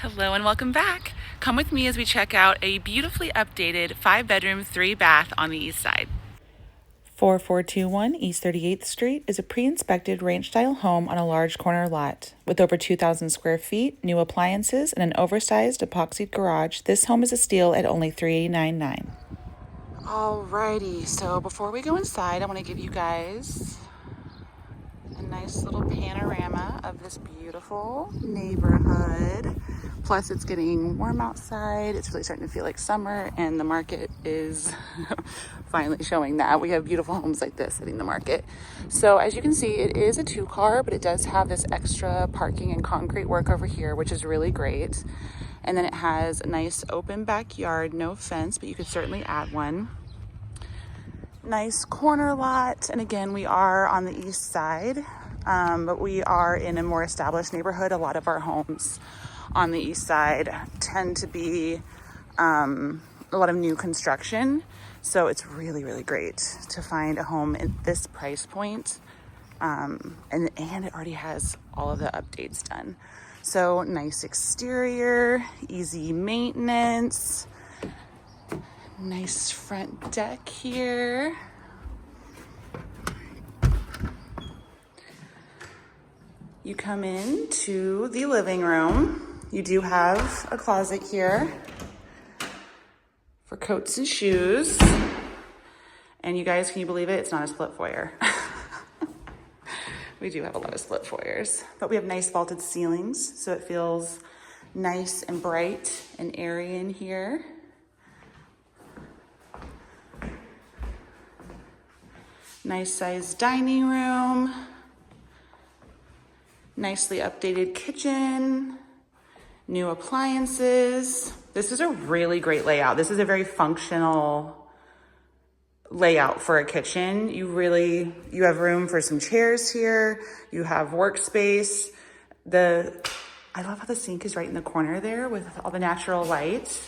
Hello and welcome back. Come with me as we check out a beautifully updated 5-bedroom, 3-bath on the east side. 4421 East 38th Street is a pre-inspected ranch-style home on a large corner lot. With over 2,000 square feet, new appliances, and an oversized epoxied garage, this home is a steal at only $399. Alrighty, so before we go inside, I want to give you guys a nice little panorama of this beautiful neighborhood. Plus, it's getting warm outside. It's really starting to feel like summer, and the market is finally showing that. We have beautiful homes like this hitting the market. So as you can see, it is a 2-car, but it does have this extra parking and concrete work over here, which is really great. And then it has a nice open backyard, no fence, but you could certainly add one. Nice corner lot, and again, we are on the east side, but we are in a more established neighborhood. A lot of our homes on the east side tend to be a lot of new construction, so it's really, really great to find a home at this price point, and it already has all of the updates done. So nice exterior, easy maintenance. Nice front deck here. You come into the living room. You do have a closet here for coats and shoes. And you guys, can you believe it? It's not a split foyer. We do have a lot of split foyers, but we have nice vaulted ceilings, so it feels nice and bright and airy in here. Nice sized dining room, nicely updated kitchen, new appliances. This is a really great layout. This is a very functional layout for a kitchen. You have room for some chairs here. You have workspace. I love how the sink is right in the corner there with all the natural light.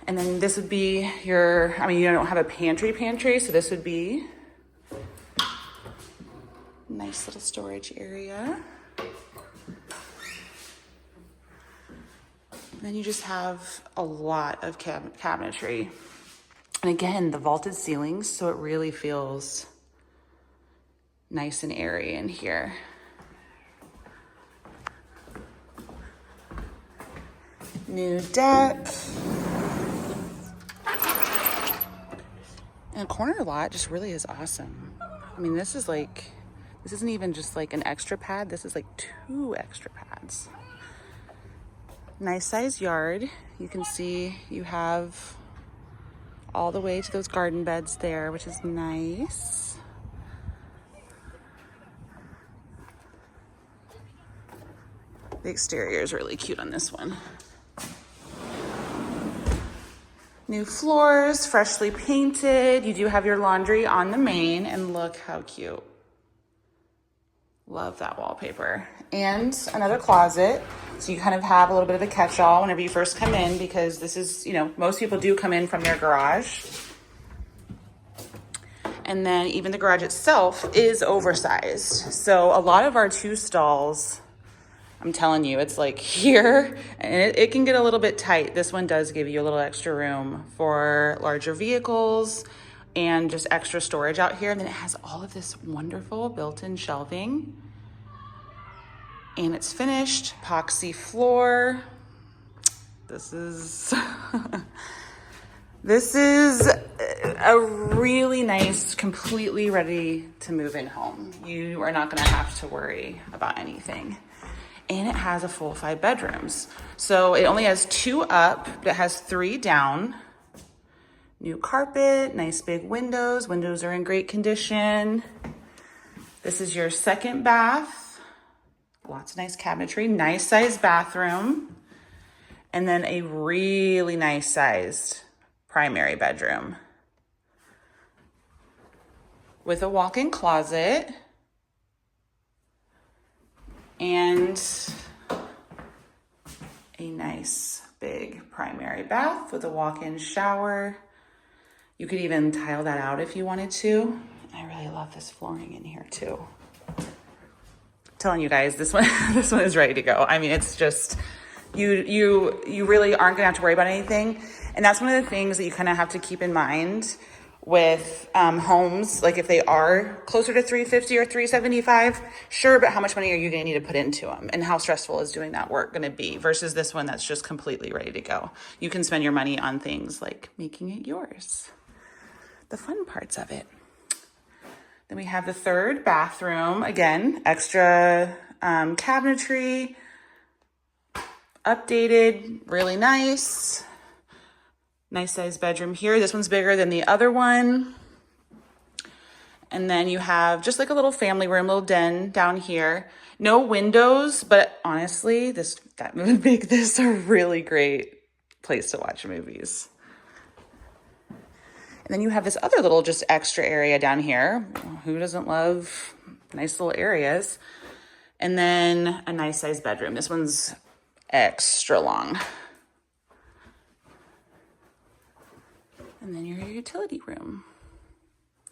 And then this would be you don't have a pantry, so this would be a nice little storage area. And then you just have a lot of cabinetry. And again, the vaulted ceilings, so it really feels nice and airy in here. New deck. And the corner lot just really is awesome. I mean, this isn't even just like an extra pad. This is like 2 extra pads. Nice size yard. You can see you have all the way to those garden beds there, which is nice. The exterior is really cute on this one. New floors, freshly painted. You do have your laundry on the main, and look how cute. Love that wallpaper. And another closet. So you kind of have a little bit of a catch-all whenever you first come in, because this is, most people do come in from their garage. And then even the garage itself is oversized. So a lot of our 2 stalls, I'm telling you, it's like here, and it can get a little bit tight. This one does give you a little extra room for larger vehicles and just extra storage out here. And then it has all of this wonderful built-in shelving. And it's finished, epoxy floor. This is a really nice, completely ready to move in home. You are not gonna have to worry about anything. And it has a full 5 bedrooms. So it only has 2 up, but it has 3 down. New carpet, nice big windows. Windows are in great condition. This is your second bath. Lots of nice cabinetry, nice sized bathroom. And then a really nice sized primary bedroom with a walk-in closet. And a nice big primary bath with a walk-in shower. You could even tile that out if you wanted to. I really love this flooring in here too. telling you guys, this one this one is ready to go. I mean, it's just you really aren't gonna have to worry about anything. And that's one of the things that you kind of have to keep in mind with homes. Like if they are closer to 350 or 375, sure, but how much money are you gonna need to put into them, and how stressful is doing that work gonna be versus this one that's just completely ready to go. You can spend your money on things like making it yours, the fun parts of it. Then we have the third bathroom. Again, extra cabinetry, updated, really nice. Nice sized bedroom here. This one's bigger than the other one. And then you have just like a little family room, little den down here. No windows, but honestly, that would make this a really great place to watch movies. And then you have this other little just extra area down here. Who doesn't love nice little areas? And then a nice sized bedroom. This one's extra long. And then your utility room.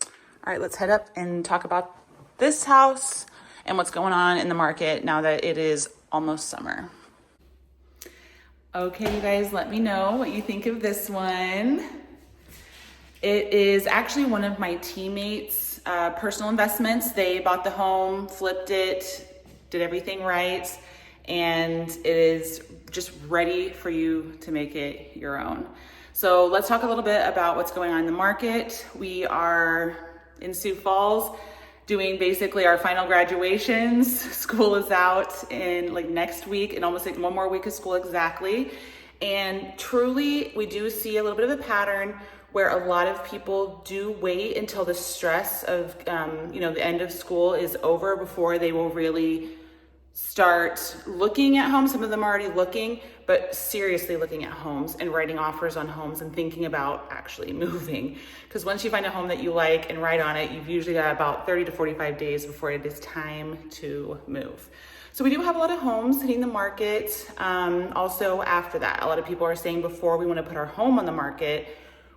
All right, let's head up and talk about this house and what's going on in the market now that it is almost summer. Okay, you guys, let me know what you think of this one. It is actually one of my teammates' personal investments. They bought the home, flipped it, did everything right, and it is just ready for you to make it your own. So let's talk a little bit about what's going on in the market. We are in Sioux Falls doing basically our final graduations. School is out in like next week, and almost like one more week of school exactly. And truly, we do see a little bit of a pattern where a lot of people do wait until the stress of the end of school is over before they will really start looking at homes. Some of them are already looking, but seriously looking at homes and writing offers on homes and thinking about actually moving. Because once you find a home that you like and write on it, you've usually got about 30 to 45 days before it is time to move. So we do have a lot of homes hitting the market. Also after that, a lot of people are saying before we want to put our home on the market,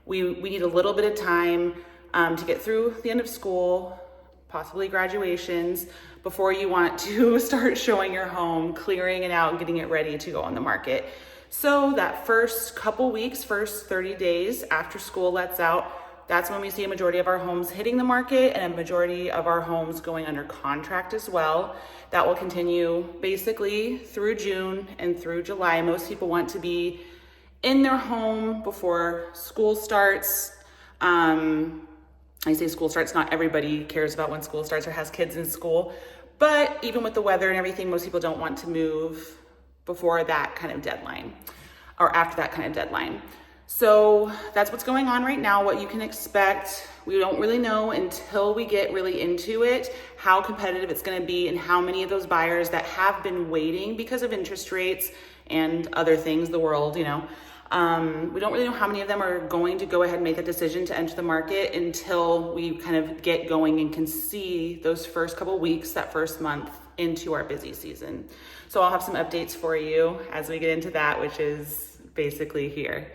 we need a little bit of time to get through the end of school, possibly graduations, before you want to start showing your home, clearing it out, and getting it ready to go on the market. So that first couple weeks, first 30 days after school lets out, that's when we see a majority of our homes hitting the market and a majority of our homes going under contract as well. That will continue basically through June and through July. Most people want to be in their home before school starts. I say school starts, not everybody cares about when school starts or has kids in school, but even with the weather and everything, most people don't want to move before that kind of deadline or after that kind of deadline. So that's what's going on right now, what you can expect. We don't really know until we get really into it, how competitive it's gonna be and how many of those buyers that have been waiting because of interest rates and other things, the world, we don't really know how many of them are going to go ahead and make a decision to enter the market until we kind of get going and can see those first couple weeks, that first month into our busy season. So I'll have some updates for you as we get into that, which is basically here.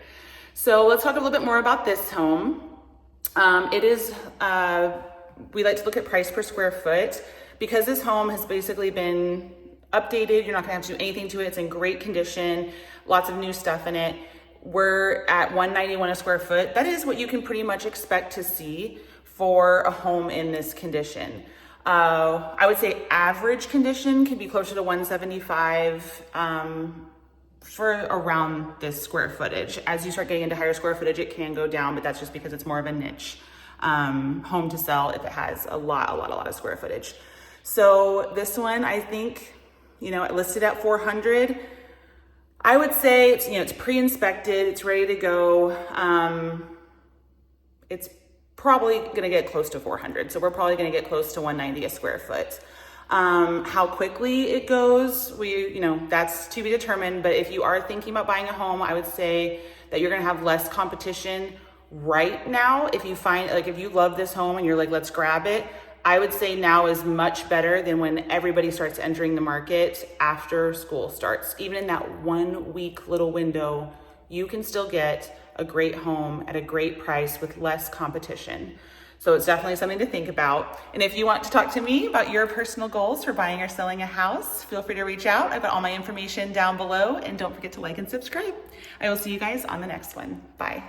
So let's talk a little bit more about this home. We like to look at price per square foot because this home has basically been updated. You're not gonna have to do anything to it. It's in great condition, lots of new stuff in it. We're at $191 a square foot. That is what you can pretty much expect to see for a home in this condition. I would say average condition can be closer to $175 for around this square footage. As you start getting into higher square footage, it can go down, but that's just because it's more of a niche home to sell if it has a lot of square footage. So this one, I think, it listed at $400. I would say it's pre-inspected, it's ready to go. It's probably gonna get close to $400. So we're probably gonna get close to $190 a square foot. How quickly it goes, that's to be determined. But if you are thinking about buying a home, I would say that you're gonna have less competition right now. If you find, if you love this home and you're like, let's grab it, I would say now is much better than when everybody starts entering the market after school starts. Even in that 1 week little window, you can still get a great home at a great price with less competition. So it's definitely something to think about. And if you want to talk to me about your personal goals for buying or selling a house, feel free to reach out. I've got all my information down below, and don't forget to like and subscribe. I will see you guys on the next one. Bye.